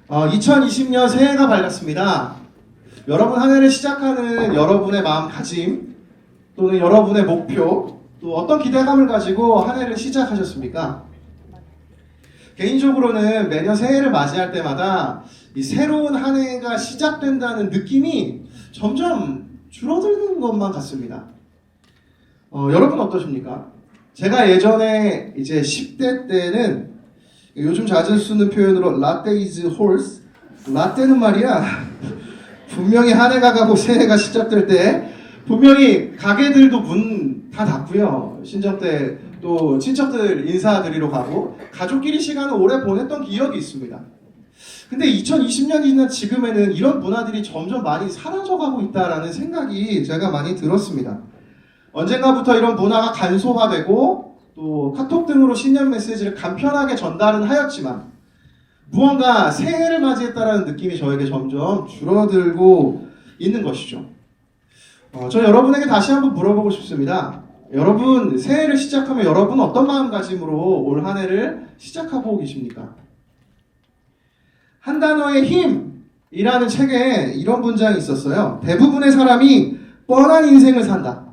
2020년 새해가 밝았습니다. 여러분 한 해를 시작하는 여러분의 마음가짐 또는 여러분의 목표 또 어떤 기대감을 가지고 한 해를 시작하셨습니까? 개인적으로는 매년 새해를 맞이할 때마다 이 새로운 한 해가 시작된다는 느낌이 점점 줄어드는 것만 같습니다. 여러분 어떠십니까? 제가 예전에 이제 10대 때는 요즘 자주 쓰는 표현으로 라떼 is horse. 라떼는 말이야. 분명히 한 해가 가고 새해가 시작될 때 분명히 가게들도 문 다 닫고요. 신정 때 또 친척들 인사드리러 가고 가족끼리 시간을 오래 보냈던 기억이 있습니다. 근데 2020년이 지난 지금에는 이런 문화들이 점점 많이 사라져가고 있다라는 생각이 제가 많이 들었습니다. 언젠가부터 이런 문화가 간소화되고 또 카톡 등으로 신년 메시지를 간편하게 전달은 하였지만 무언가 새해를 맞이했다라는 느낌이 저에게 점점 줄어들고 있는 것이죠. 저 여러분에게 다시 한번 물어보고 싶습니다. 여러분 새해를 시작하면 여러분 어떤 마음가짐으로 올 한 해를 시작하고 계십니까? 한 단어의 힘이라는 책에 이런 문장이 있었어요. 대부분의 사람이 뻔한 인생을 산다.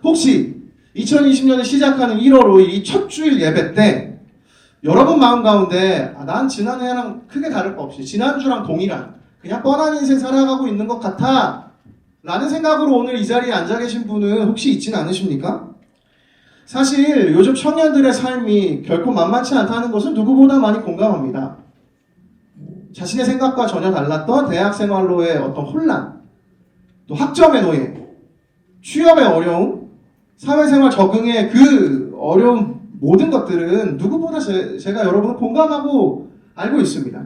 혹시 2020년을 시작하는 1월 5일 이 첫 주일 예배 때 여러분 마음 가운데 난 지난해랑 크게 다를 거 없이 지난주랑 동일한 그냥 뻔한 인생 살아가고 있는 것 같아 라는 생각으로 오늘 이 자리에 앉아 계신 분은 혹시 있진 않으십니까? 사실 요즘 청년들의 삶이 결코 만만치 않다는 것은 누구보다 많이 공감합니다. 자신의 생각과 전혀 달랐던 대학 생활로의 어떤 혼란, 또 학점의 노예, 취업의 어려움, 사회생활 적응의 그 어려운 모든 것들은 누구보다 제가 여러분을 공감하고 알고 있습니다.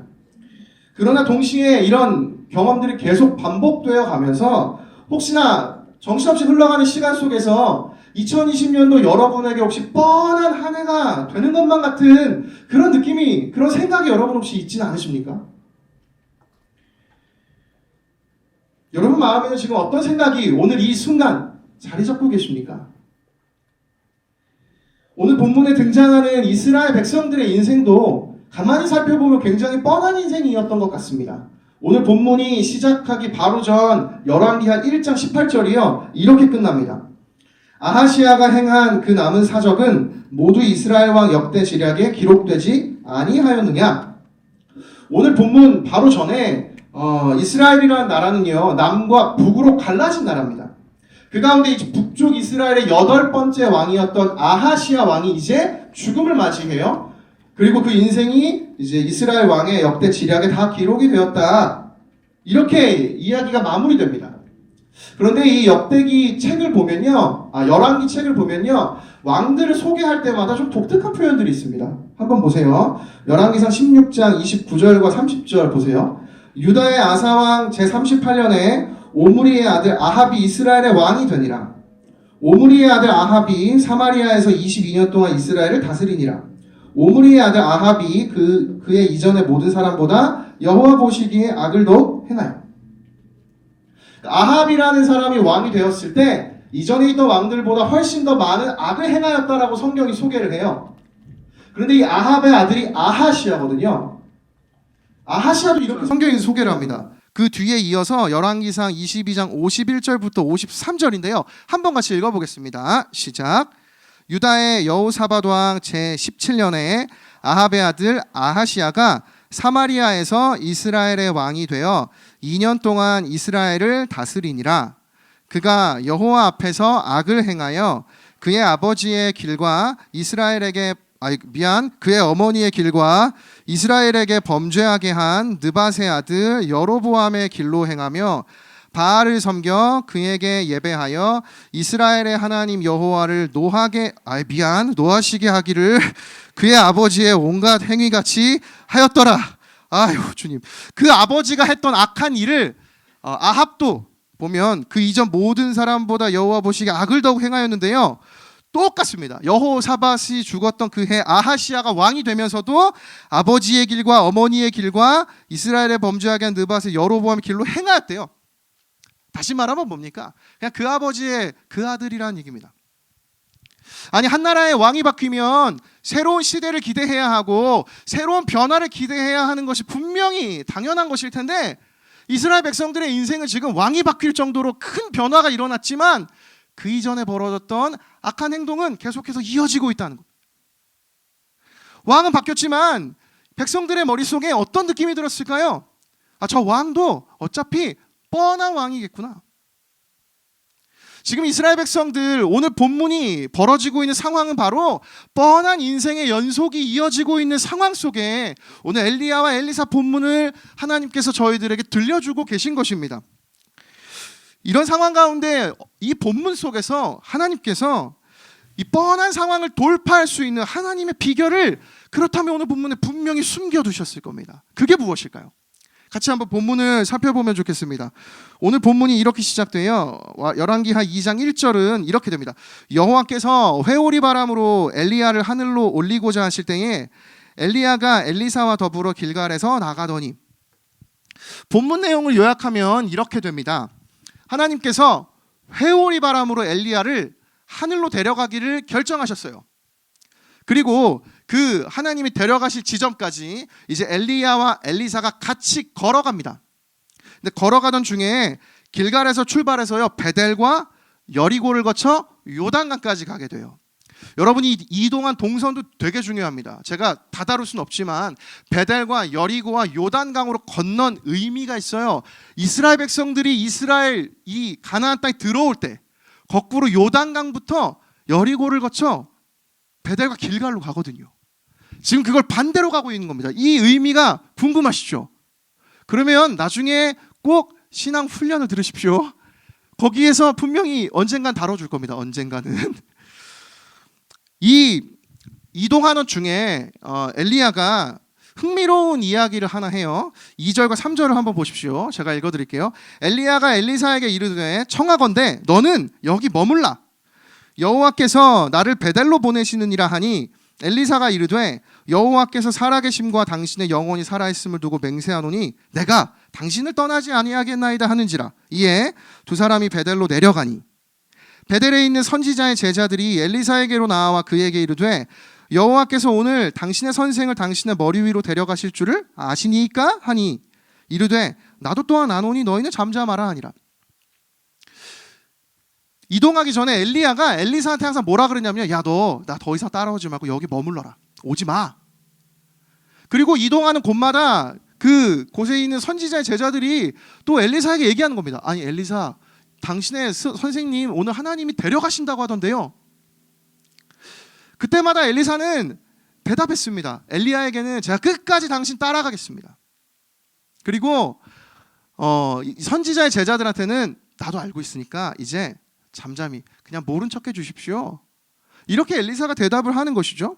그러나 동시에 이런 경험들이 계속 반복되어 가면서 혹시나 정신없이 흘러가는 시간 속에서 2020년도 여러분에게 혹시 뻔한 한 해가 되는 것만 같은 그런 느낌이, 그런 생각이 여러분 혹시 있지는 않으십니까? 여러분 마음에는 지금 어떤 생각이 오늘 이 순간 자리 잡고 계십니까? 오늘 본문에 등장하는 이스라엘 백성들의 인생도 가만히 살펴보면 굉장히 뻔한 인생이었던 것 같습니다. 오늘 본문이 시작하기 바로 전 열왕기하 1장 18절이요. 이렇게 끝납니다. 아하시아가 행한 그 남은 사적은 모두 이스라엘 왕 역대 지략에 기록되지 아니하였느냐? 오늘 본문 바로 전에 이스라엘이라는 나라는요. 남과 북으로 갈라진 나라입니다. 그 가운데 이제 북쪽 이스라엘의 8번째 왕이었던 아하시아 왕이 이제 죽음을 맞이해요. 그리고 그 인생이 이제 이스라엘 왕의 역대 지략에 다 기록이 되었다. 이렇게 이야기가 마무리됩니다. 그런데 이 역대기 책을 보면요. 열왕기 책을 보면요. 왕들을 소개할 때마다 좀 독특한 표현들이 있습니다. 한번 보세요. 열왕기상 16장 29절과 30절 보세요. 유다의 아사왕 제38년에 오므리의 아들 아합이 이스라엘의 왕이 되니라. 오므리의 아들 아합이 사마리아에서 22년 동안 이스라엘을 다스리니라. 오므리의 아들 아합이 그의 이전의 모든 사람보다 여호와 보시기에 악을 더욱 행하여. 아합이라는 사람이 왕이 되었을 때 이전에 있던 왕들보다 훨씬 더 많은 악을 행하였다라고 성경이 소개를 해요. 그런데 이 아합의 아들이 아하시아거든요. 아하시아도 이렇게 성경이 소개를 합니다. 그 뒤에 이어서 열왕기상 22장 51절부터 53절인데요. 한번 같이 읽어보겠습니다. 시작. 유다의 여호사밧 왕 제17년에 아합의 아들 아하시아가 사마리아에서 이스라엘의 왕이 되어 2년 동안 이스라엘을 다스리니라. 그가 여호와 앞에서 악을 행하여 그의 아버지의 길과 그의 어머니의 길과 이스라엘에게 범죄하게 한 느밧의 아들 여로보암의 길로 행하며 바알을 섬겨 그에게 예배하여 이스라엘의 하나님 여호와를 노하시게 하기를 그의 아버지의 온갖 행위같이 하였더라. 아유 주님, 그 아버지가 했던 악한 일을 아합도 보면 그 이전 모든 사람보다 여호와 보시기에 악을 더욱 행하였는데요. 똑같습니다. 여호사밧이 죽었던 그 해 아하시아가 왕이 되면서도 아버지의 길과 어머니의 길과 이스라엘의 범죄하게 한 느밧의 여로보암의 길로 행하였대요. 다시 말하면 뭡니까? 그냥 그 아버지의 그 아들이라는 얘기입니다. 아니, 한 나라의 왕이 바뀌면 새로운 시대를 기대해야 하고 새로운 변화를 기대해야 하는 것이 분명히 당연한 것일 텐데, 이스라엘 백성들의 인생은 지금 왕이 바뀔 정도로 큰 변화가 일어났지만 그 이전에 벌어졌던 악한 행동은 계속해서 이어지고 있다는 것. 왕은 바뀌었지만 백성들의 머릿속에 어떤 느낌이 들었을까요? 저 왕도 어차피 뻔한 왕이겠구나. 지금 이스라엘 백성들, 오늘 본문이 벌어지고 있는 상황은 바로 뻔한 인생의 연속이 이어지고 있는 상황 속에 오늘 엘리야와 엘리사 본문을 하나님께서 저희들에게 들려주고 계신 것입니다. 이런 상황 가운데 이 본문 속에서 하나님께서 이 뻔한 상황을 돌파할 수 있는 하나님의 비결을, 그렇다면 오늘 본문에 분명히 숨겨두셨을 겁니다. 그게 무엇일까요? 같이 한번 본문을 살펴보면 좋겠습니다. 오늘 본문이 이렇게 시작돼요. 열왕기하 2장 1절은 이렇게 됩니다. 여호와께서 회오리 바람으로 엘리야를 하늘로 올리고자 하실 때에 엘리야가 엘리사와 더불어 길갈에서 나가더니. 본문 내용을 요약하면 이렇게 됩니다. 하나님께서 회오리 바람으로 엘리야를 하늘로 데려가기를 결정하셨어요. 그리고 그 하나님이 데려가실 지점까지 이제 엘리야와 엘리사가 같이 걸어갑니다. 근데 걸어가던 중에 길갈에서 출발해서요, 베델과 여리고를 거쳐 요단강까지 가게 돼요. 여러분이 이동한 동선도 되게 중요합니다. 제가 다 다룰 수는 없지만 베델과 여리고와 요단강으로 건넌 의미가 있어요. 이스라엘 백성들이 이스라엘 이 가나안 땅에 들어올 때 거꾸로 요단강부터 여리고를 거쳐 베델과 길갈로 가거든요. 지금 그걸 반대로 가고 있는 겁니다. 이 의미가 궁금하시죠? 그러면 나중에 꼭 신앙 훈련을 들으십시오. 거기에서 분명히 언젠간 다뤄줄 겁니다. 언젠가는. 이 이동하는 중에 엘리야가 흥미로운 이야기를 하나 해요. 2절과 3절을 한번 보십시오. 제가 읽어드릴게요. 엘리야가 엘리사에게 이르되 청하건대 너는 여기 머물라. 여호와께서 나를 베델로 보내시느니라 하니 엘리사가 이르되 여호와께서 살아계심과 당신의 영혼이 살아있음을 두고 맹세하노니 내가 당신을 떠나지 아니하겠나이다 하는지라. 이에 두 사람이 베델로 내려가니 베델에 있는 선지자의 제자들이 엘리사에게로 나와 그에게 이르되 여호와께서 오늘 당신의 선생을 당신의 머리 위로 데려가실 줄을 아시니까 하니 이르되 나도 또한 아노니 너희는 잠잠하라 하니라. 이동하기 전에 엘리야가 엘리사한테 항상 뭐라 그러냐면, 야, 너 나 더 이상 따라오지 말고 여기 머물러라. 오지 마. 그리고 이동하는 곳마다 그 곳에 있는 선지자의 제자들이 또 엘리사에게 얘기하는 겁니다. 아니, 엘리사, 당신의 선생님 오늘 하나님이 데려가신다고 하던데요. 그때마다 엘리사는 대답했습니다. 엘리야에게는 제가 끝까지 당신 따라가겠습니다. 그리고 선지자의 제자들한테는 나도 알고 있으니까 이제 잠잠히 그냥 모른 척 해주십시오. 이렇게 엘리사가 대답을 하는 것이죠.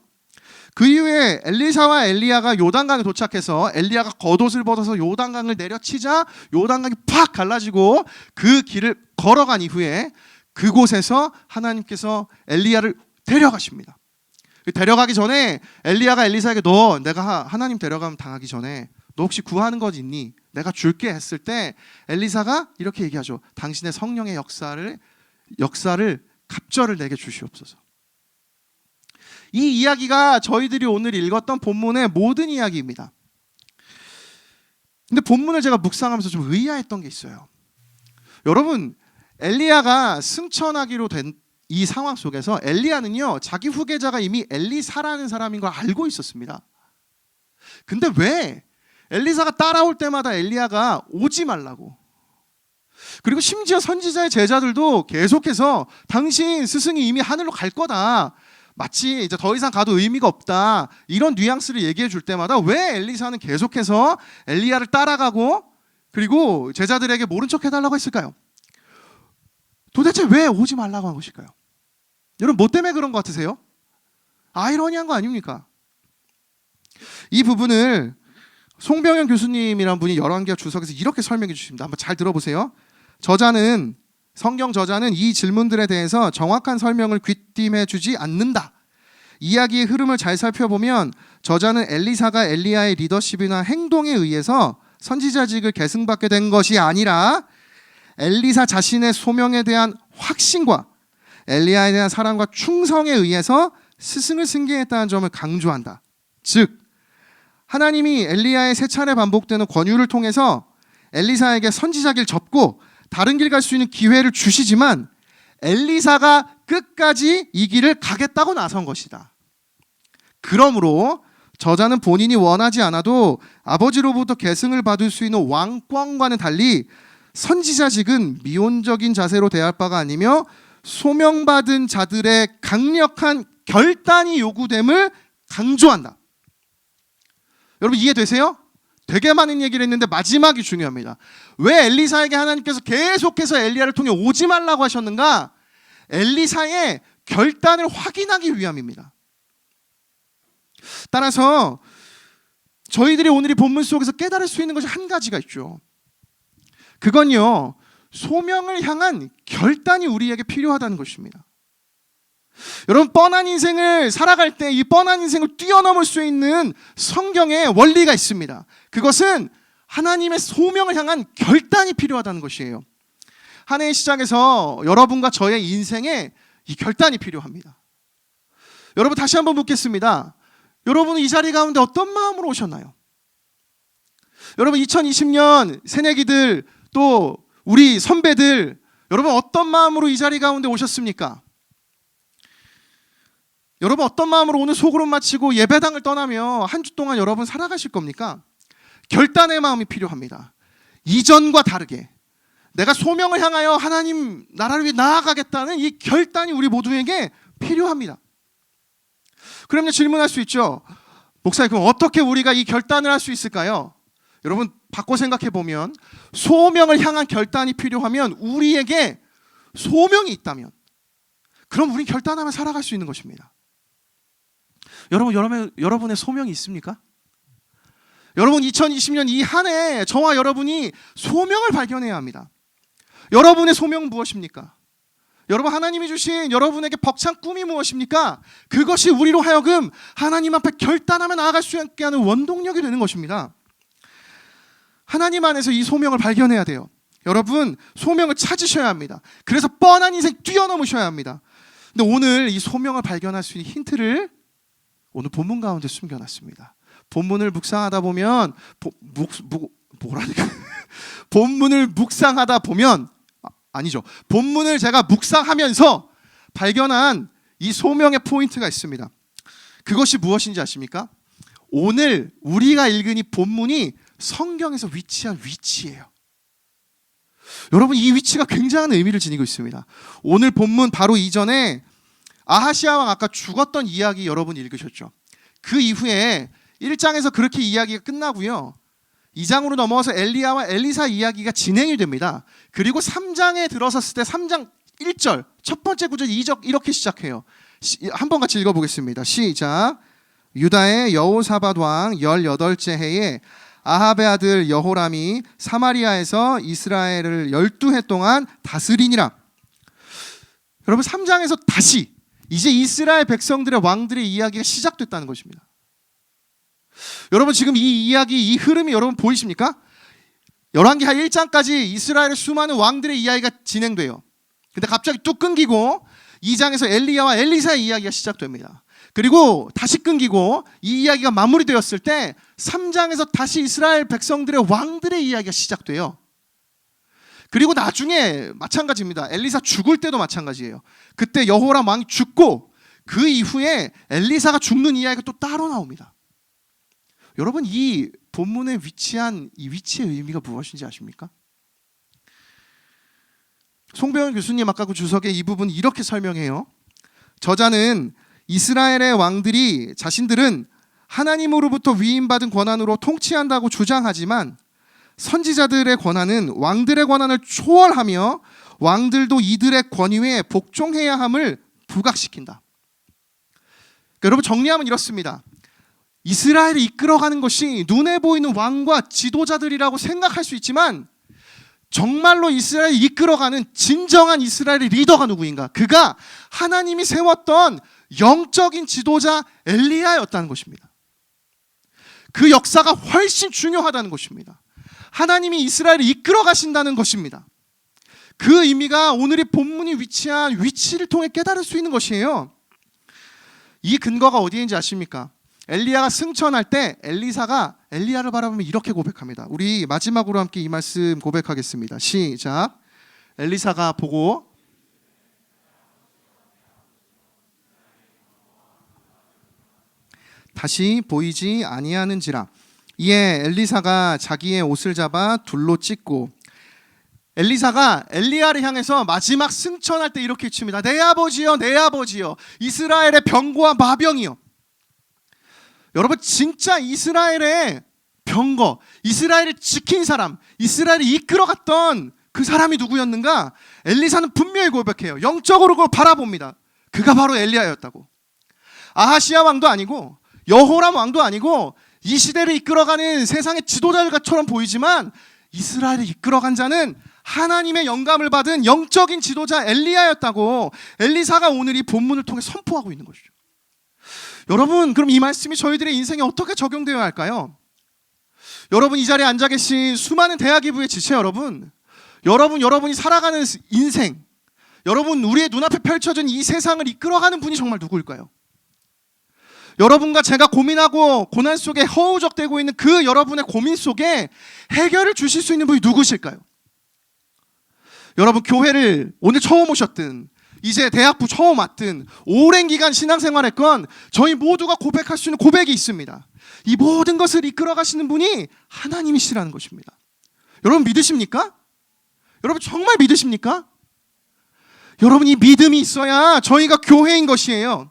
그 이후에 엘리사와 엘리야가 요단강에 도착해서 엘리야가 겉옷을 벗어서 요단강을 내려치자 요단강이 팍 갈라지고 그 길을 걸어간 이후에 그곳에서 하나님께서 엘리야를 데려가십니다. 데려가기 전에 엘리야가 엘리사에게 너 내가 하나님 데려가면 당하기 전에 너 혹시 구하는 것 있니? 내가 줄게 했을 때 엘리사가 이렇게 얘기하죠. 당신의 성령의 역사를 갑절을 내게 주시옵소서. 이 이야기가 저희들이 오늘 읽었던 본문의 모든 이야기입니다. 근데 본문을 제가 묵상하면서 좀 의아했던 게 있어요. 여러분, 엘리야가 승천하기로 된 이 상황 속에서 엘리야는요, 자기 후계자가 이미 엘리사라는 사람인 걸 알고 있었습니다. 근데 왜 엘리사가 따라올 때마다 엘리야가 오지 말라고, 그리고 심지어 선지자의 제자들도 계속해서 당신 스승이 이미 하늘로 갈 거다, 마치 이제 더 이상 가도 의미가 없다, 이런 뉘앙스를 얘기해 줄 때마다 왜 엘리사는 계속해서 엘리야를 따라가고 그리고 제자들에게 모른 척 해달라고 했을까요? 도대체 왜 오지 말라고 한 것일까요? 여러분, 뭐 때문에 그런 것 같으세요? 아이러니한 거 아닙니까? 이 부분을 송병현 교수님이란 분이 열왕기하 주석에서 이렇게 설명해 주십니다. 한번 잘 들어보세요. 성경 저자는 이 질문들에 대해서 정확한 설명을 귀띔해 주지 않는다. 이야기의 흐름을 잘 살펴보면 저자는 엘리사가 엘리야의 리더십이나 행동에 의해서 선지자직을 계승받게 된 것이 아니라 엘리사 자신의 소명에 대한 확신과 엘리야에 대한 사랑과 충성에 의해서 스승을 승계했다는 점을 강조한다. 즉 하나님이 엘리야의 세 차례 반복되는 권유를 통해서 엘리사에게 선지자 길 접고 다른 길 갈 수 있는 기회를 주시지만 엘리사가 끝까지 이 길을 가겠다고 나선 것이다. 그러므로 저자는 본인이 원하지 않아도 아버지로부터 계승을 받을 수 있는 왕권과는 달리 선지자직은 미온적인 자세로 대할 바가 아니며 소명받은 자들의 강력한 결단이 요구됨을 강조한다. 여러분 이해되세요? 되게 많은 얘기를 했는데 마지막이 중요합니다. 왜 엘리사에게 하나님께서 계속해서 엘리야를 통해 오지 말라고 하셨는가? 엘리사의 결단을 확인하기 위함입니다. 따라서 저희들이 오늘 이 본문 속에서 깨달을 수 있는 것이 한 가지가 있죠. 그건요, 소명을 향한 결단이 우리에게 필요하다는 것입니다. 여러분 뻔한 인생을 살아갈 때 이 뻔한 인생을 뛰어넘을 수 있는 성경의 원리가 있습니다. 그것은 하나님의 소명을 향한 결단이 필요하다는 것이에요. 한 해의 시작에서 여러분과 저의 인생에 이 결단이 필요합니다. 여러분 다시 한번 묻겠습니다. 여러분은 이 자리 가운데 어떤 마음으로 오셨나요? 여러분 2020년 새내기들 또 우리 선배들 여러분 어떤 마음으로 이 자리 가운데 오셨습니까? 여러분 어떤 마음으로 오늘 소그룹 마치고 예배당을 떠나며 한 주 동안 여러분 살아가실 겁니까? 결단의 마음이 필요합니다. 이전과 다르게 내가 소명을 향하여 하나님 나라를 위해 나아가겠다는 이 결단이 우리 모두에게 필요합니다. 그러면 질문할 수 있죠. 목사님 그럼 어떻게 우리가 이 결단을 할 수 있을까요? 여러분 바꿔 생각해 보면 소명을 향한 결단이 필요하면 우리에게 소명이 있다면 그럼 우린 결단하며 살아갈 수 있는 것입니다. 여러분의 소명이 있습니까? 여러분 2020년 이 한 해 저와 여러분이 소명을 발견해야 합니다. 여러분의 소명은 무엇입니까? 여러분 하나님이 주신 여러분에게 벅찬 꿈이 무엇입니까? 그것이 우리로 하여금 하나님 앞에 결단하며 나아갈 수 있게 하는 원동력이 되는 것입니다. 하나님 안에서 이 소명을 발견해야 돼요. 여러분 소명을 찾으셔야 합니다. 그래서 뻔한 인생 뛰어넘으셔야 합니다. 근데 오늘 이 소명을 발견할 수 있는 힌트를 오늘 본문 가운데 숨겨놨습니다. 본문을 묵상하다 보면 본문을 묵상하다 보면 아니죠. 본문을 제가 묵상하면서 발견한 이 소명의 포인트가 있습니다. 그것이 무엇인지 아십니까? 오늘 우리가 읽은 이 본문이 성경에서 위치한 위치예요. 여러분 이 위치가 굉장한 의미를 지니고 있습니다. 오늘 본문 바로 이전에 아하시아 왕 아까 죽었던 이야기 여러분 읽으셨죠? 그 이후에 1장에서 그렇게 이야기가 끝나고요. 2장으로 넘어와서 엘리야와 엘리사 이야기가 진행이 됩니다. 그리고 3장에 들어섰을 때 3장 1절 첫 번째 구절 2절 이렇게 시작해요. 한번 같이 읽어보겠습니다. 시작. 유다의 여호사밧 왕 18째 해에 아합의 아들 여호람이 사마리아에서 이스라엘을 12해 동안 다스리니라. 여러분 3장에서 다시 이제 이스라엘 백성들의 왕들의 이야기가 시작됐다는 것입니다. 여러분 지금 이 이야기 이 흐름이 여러분 보이십니까? 열왕기하 1장까지 이스라엘의 수많은 왕들의 이야기가 진행돼요. 근데 갑자기 뚝 끊기고 2장에서 엘리야와 엘리사의 이야기가 시작됩니다. 그리고 다시 끊기고 이 이야기가 마무리되었을 때 3장에서 다시 이스라엘 백성들의 왕들의 이야기가 시작돼요. 그리고 나중에 마찬가지입니다. 엘리사 죽을 때도 마찬가지예요. 그때 여호람 왕이 죽고 그 이후에 엘리사가 죽는 이야기가 또 따로 나옵니다. 여러분 이 본문에 위치한 이 위치의 의미가 무엇인지 아십니까? 송병헌 교수님 아까 그 주석에 이 부분 이렇게 설명해요. 저자는 이스라엘의 왕들이 자신들은 하나님으로부터 위임받은 권한으로 통치한다고 주장하지만 선지자들의 권한은 왕들의 권한을 초월하며 왕들도 이들의 권위에 복종해야 함을 부각시킨다. 그러니까 여러분 정리하면 이렇습니다. 이스라엘을 이끌어가는 것이 눈에 보이는 왕과 지도자들이라고 생각할 수 있지만 정말로 이스라엘을 이끌어가는 진정한 이스라엘의 리더가 누구인가? 그가 하나님이 세웠던 영적인 지도자 엘리야였다는 것입니다. 그 역사가 훨씬 중요하다는 것입니다. 하나님이 이스라엘을 이끌어 가신다는 것입니다. 그 의미가 오늘 이 본문이 위치한 위치를 통해 깨달을 수 있는 것이에요. 이 근거가 어디인지 아십니까? 엘리야가 승천할 때 엘리사가 엘리야를 바라보며 이렇게 고백합니다. 우리 마지막으로 함께 이 말씀 고백하겠습니다. 시작. 엘리사가 보고 다시 보이지 아니하는지라. 이에 엘리사가 자기의 옷을 잡아 둘로 찢고, 엘리사가 엘리야를 향해서 마지막 승천할 때 이렇게 칩니다. 내 아버지여, 내 아버지여, 이스라엘의 병거와 마병이여. 여러분, 진짜 이스라엘의 병거, 이스라엘을 지킨 사람, 이스라엘을 이끌어갔던 그 사람이 누구였는가? 엘리사는 분명히 고백해요. 영적으로 그걸 바라봅니다. 그가 바로 엘리야였다고. 아하시야 왕도 아니고 여호람 왕도 아니고 이 시대를 이끌어가는 세상의 지도자들처럼 보이지만 이스라엘을 이끌어간 자는 하나님의 영감을 받은 영적인 지도자 엘리야였다고 엘리사가 오늘 이 본문을 통해 선포하고 있는 것이죠. 여러분, 그럼 이 말씀이 저희들의 인생에 어떻게 적용되어야 할까요? 여러분, 이 자리에 앉아 계신 수많은 대학이부의 지체 여러분이 살아가는 인생, 여러분, 우리의 눈앞에 펼쳐진 이 세상을 이끌어가는 분이 정말 누구일까요? 여러분과 제가 고민하고 고난 속에 허우적대고 있는 그 여러분의 고민 속에 해결을 주실 수 있는 분이 누구실까요? 여러분, 교회를 오늘 처음 오셨든 이제 대학부 처음 왔든 오랜 기간 신앙생활했건 저희 모두가 고백할 수 있는 고백이 있습니다. 이 모든 것을 이끌어 가시는 분이 하나님이시라는 것입니다. 여러분, 믿으십니까? 여러분, 정말 믿으십니까? 여러분, 이 믿음이 있어야 저희가 교회인 것이에요.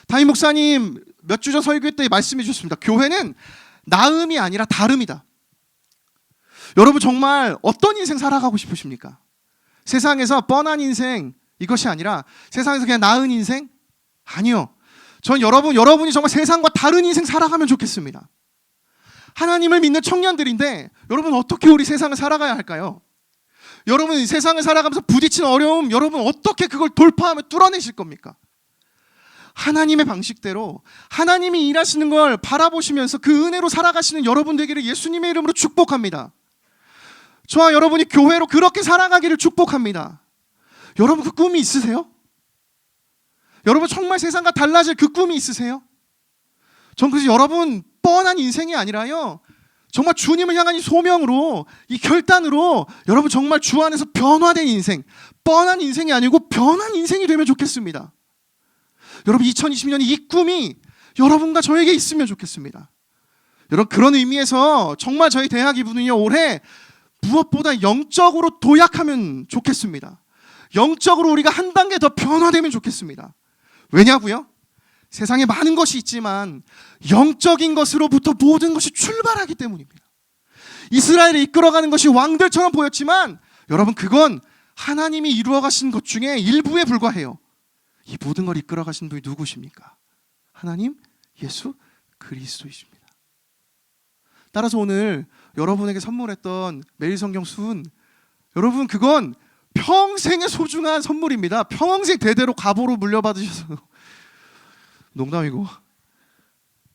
담임 목사님 몇 주 전 설교 때 말씀해 주셨습니다. 교회는 나음이 아니라 다름이다. 여러분, 정말 어떤 인생 살아가고 싶으십니까? 세상에서 뻔한 인생, 이것이 아니라 세상에서 그냥 나은 인생? 아니요. 전 여러분이 정말 세상과 다른 인생 살아가면 좋겠습니다. 하나님을 믿는 청년들인데 여러분, 어떻게 우리 세상을 살아가야 할까요? 여러분, 이 세상을 살아가면서 부딪힌 어려움, 여러분 어떻게 그걸 돌파하며 뚫어내실 겁니까? 하나님의 방식대로 하나님이 일하시는 걸 바라보시면서 그 은혜로 살아가시는 여러분 되기를 예수님의 이름으로 축복합니다. 저와 여러분이 교회로 그렇게 살아가기를 축복합니다. 여러분, 그 꿈이 있으세요? 여러분, 정말 세상과 달라질 그 꿈이 있으세요? 전 그래서 여러분, 뻔한 인생이 아니라요, 정말 주님을 향한 이 소명으로, 이 결단으로 여러분 정말 주 안에서 변화된 인생, 뻔한 인생이 아니고 변한 인생이 되면 좋겠습니다. 여러분, 2020년이 이 꿈이 여러분과 저에게 있으면 좋겠습니다. 여러분, 그런 의미에서 정말 저희 대학 이분은요, 올해 무엇보다 영적으로 도약하면 좋겠습니다. 영적으로 우리가 한 단계 더 변화되면 좋겠습니다. 왜냐고요? 세상에 많은 것이 있지만 영적인 것으로부터 모든 것이 출발하기 때문입니다. 이스라엘을 이끌어가는 것이 왕들처럼 보였지만 여러분, 그건 하나님이 이루어 가신 것 중에 일부에 불과해요. 이 모든 걸 이끌어 가신 분이 누구십니까? 하나님, 예수 그리스도이십니다. 따라서 오늘 여러분에게 선물했던 매일성경 순, 여러분, 그건 평생의 소중한 선물입니다. 평생 대대로 가보로 물려받으셔서 농담이고,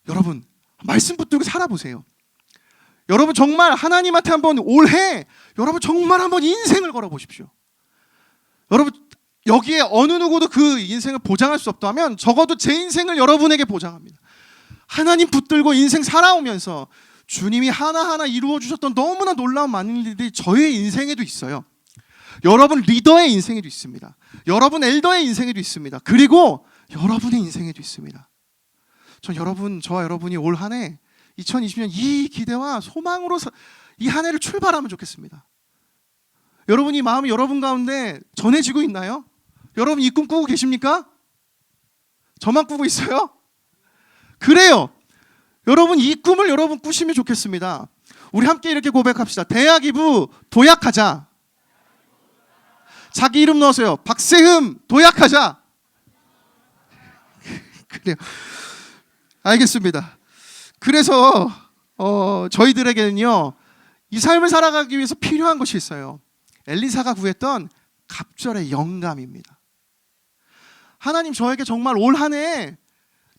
여러분 말씀 붙들고 살아보세요. 여러분, 정말 하나님한테 한번 올해 여러분 정말 한번 인생을 걸어보십시오. 여러분, 여기에 어느 누구도 그 인생을 보장할 수 없다면 적어도 제 인생을 여러분에게 보장합니다. 하나님 붙들고 인생 살아오면서 주님이 하나하나 이루어 주셨던 너무나 놀라운 많은 일들이 저의 인생에도 있어요. 여러분 리더의 인생에도 있습니다. 여러분 엘더의 인생에도 있습니다. 그리고 여러분의 인생에도 있습니다. 저와 여러분이 올 한 해 2020년 이 기대와 소망으로 이 한 해를 출발하면 좋겠습니다. 여러분, 이 마음이 여러분 가운데 전해지고 있나요? 여러분, 이 꿈 꾸고 계십니까? 저만 꾸고 있어요? 그래요. 여러분, 이 꿈을 여러분 꾸시면 좋겠습니다. 우리 함께 이렇게 고백합시다. 대학 2부 도약하자. 자기 이름 넣으세요. 박세흠 도약하자. 그래요. 알겠습니다. 그래서 저희들에게는요, 이 삶을 살아가기 위해서 필요한 것이 있어요. 엘리사가 구했던 갑절의 영감입니다. 하나님, 저에게 정말 올 한 해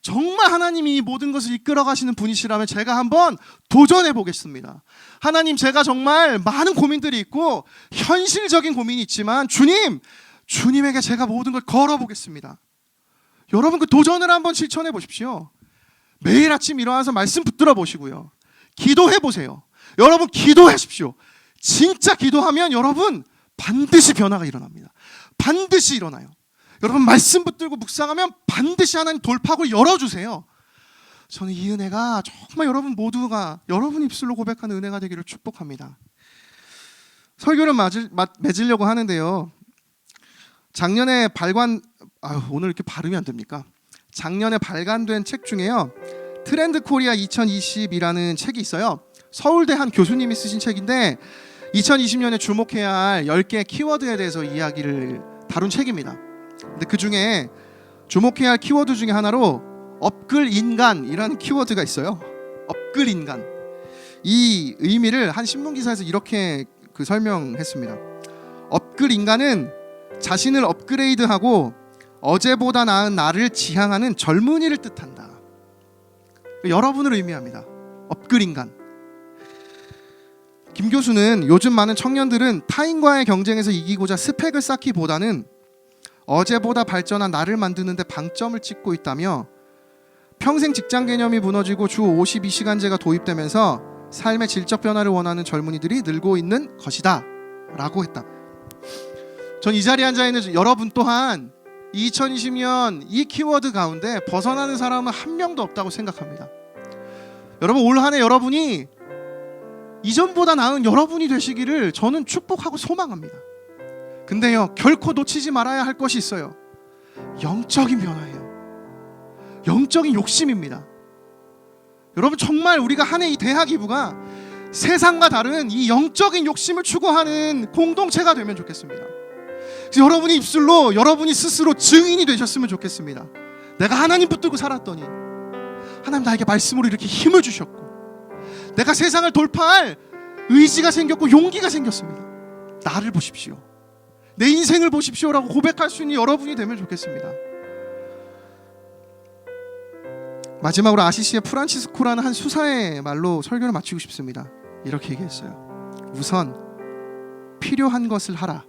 정말 하나님이 이 모든 것을 이끌어 가시는 분이시라면 제가 한번 도전해 보겠습니다. 하나님, 제가 정말 많은 고민들이 있고 현실적인 고민이 있지만 주님에게 제가 모든 걸 걸어 보겠습니다. 여러분, 그 도전을 한번 실천해 보십시오. 매일 아침 일어나서 말씀 붙들어 보시고요. 기도해 보세요. 여러분, 기도하십시오. 진짜 기도하면 여러분 반드시 변화가 일어납니다. 반드시 일어나요. 여러분, 말씀 붙들고 묵상하면 반드시 하나님 돌파구를 열어주세요. 저는 이 은혜가 정말 여러분 모두가 여러분 입술로 고백하는 은혜가 되기를 축복합니다. 설교를 맺으려고 하는데요. 작년에 오늘 이렇게 발음이 안 됩니까? 작년에 발간된 책 중에요, 트렌드 코리아 2020이라는 책이 있어요. 서울대 한 교수님이 쓰신 책인데 2020년에 주목해야 할 10개의 키워드에 대해서 이야기를 다룬 책입니다. 근데 그 중에 주목해야 할 키워드 중에 하나로 업글 인간이라는 키워드가 있어요. 업글 인간. 이 의미를 한 신문 기사에서 이렇게 설명했습니다. 업글 인간은 자신을 업그레이드하고 어제보다 나은 나를 지향하는 젊은이를 뜻한다. 여러분을 의미합니다. 업글 인간. 김 교수는 요즘 많은 청년들은 타인과의 경쟁에서 이기고자 스펙을 쌓기보다는 어제보다 발전한 나를 만드는 데 방점을 찍고 있다며, 평생 직장 개념이 무너지고 주 52시간제가 도입되면서 삶의 질적 변화를 원하는 젊은이들이 늘고 있는 것이다 라고 했다. 전 이 자리에 앉아 있는 여러분 또한 2020년 이 키워드 가운데 벗어나는 사람은 한 명도 없다고 생각합니다. 여러분, 올 한 해 여러분이 이전보다 나은 여러분이 되시기를 저는 축복하고 소망합니다. 근데요, 결코 놓치지 말아야 할 것이 있어요. 영적인 변화예요. 영적인 욕심입니다. 여러분, 정말 우리가 한 해 이 대학 이부가 세상과 다른 이 영적인 욕심을 추구하는 공동체가 되면 좋겠습니다. 그래서 여러분이 입술로 여러분이 스스로 증인이 되셨으면 좋겠습니다. 내가 하나님 붙들고 살았더니 하나님 나에게 말씀으로 이렇게 힘을 주셨고, 내가 세상을 돌파할 의지가 생겼고 용기가 생겼습니다. 나를 보십시오, 내 인생을 보십시오라고 고백할 수 있는 여러분이 되면 좋겠습니다. 마지막으로 아시시의 프란치스코라는 한 수사의 말로 설교를 마치고 싶습니다. 이렇게 얘기했어요. 우선 필요한 것을 하라.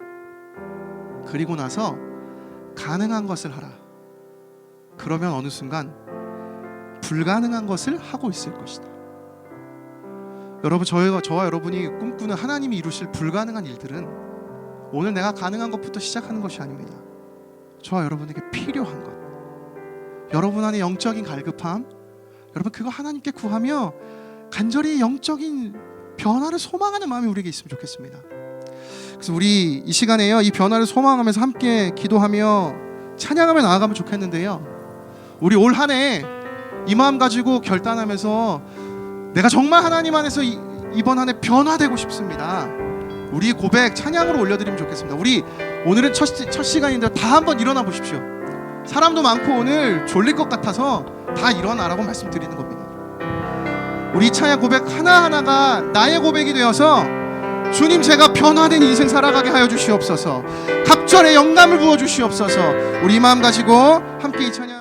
그리고 나서 가능한 것을 하라. 그러면 어느 순간 불가능한 것을 하고 있을 것이다. 여러분, 저와 여러분이 꿈꾸는 하나님이 이루실 불가능한 일들은 오늘 내가 가능한 것부터 시작하는 것이 아닙니다. 저와 여러분에게 필요한 것, 여러분 안에 영적인 갈급함, 여러분 그거 하나님께 구하며 간절히 영적인 변화를 소망하는 마음이 우리에게 있으면 좋겠습니다. 그래서 우리 이 시간에요, 이 변화를 소망하면서 함께 기도하며 찬양하며 나아가면 좋겠는데요, 우리 올 한 해 이 마음 가지고 결단하면서 내가 정말 하나님 안에서 이번 한 해 변화되고 싶습니다. 우리 고백 찬양으로 올려드리면 좋겠습니다. 우리 오늘은 첫 시간인데 다 한번 일어나 보십시오. 사람도 많고 오늘 졸릴 것 같아서 다 일어나라고 말씀드리는 겁니다. 우리 찬양 고백 하나하나가 나의 고백이 되어서 주님, 제가 변화된 인생 살아가게 하여 주시옵소서. 갑절에 영감을 부어 주시옵소서. 우리 이 마음 가지고 함께 이 찬양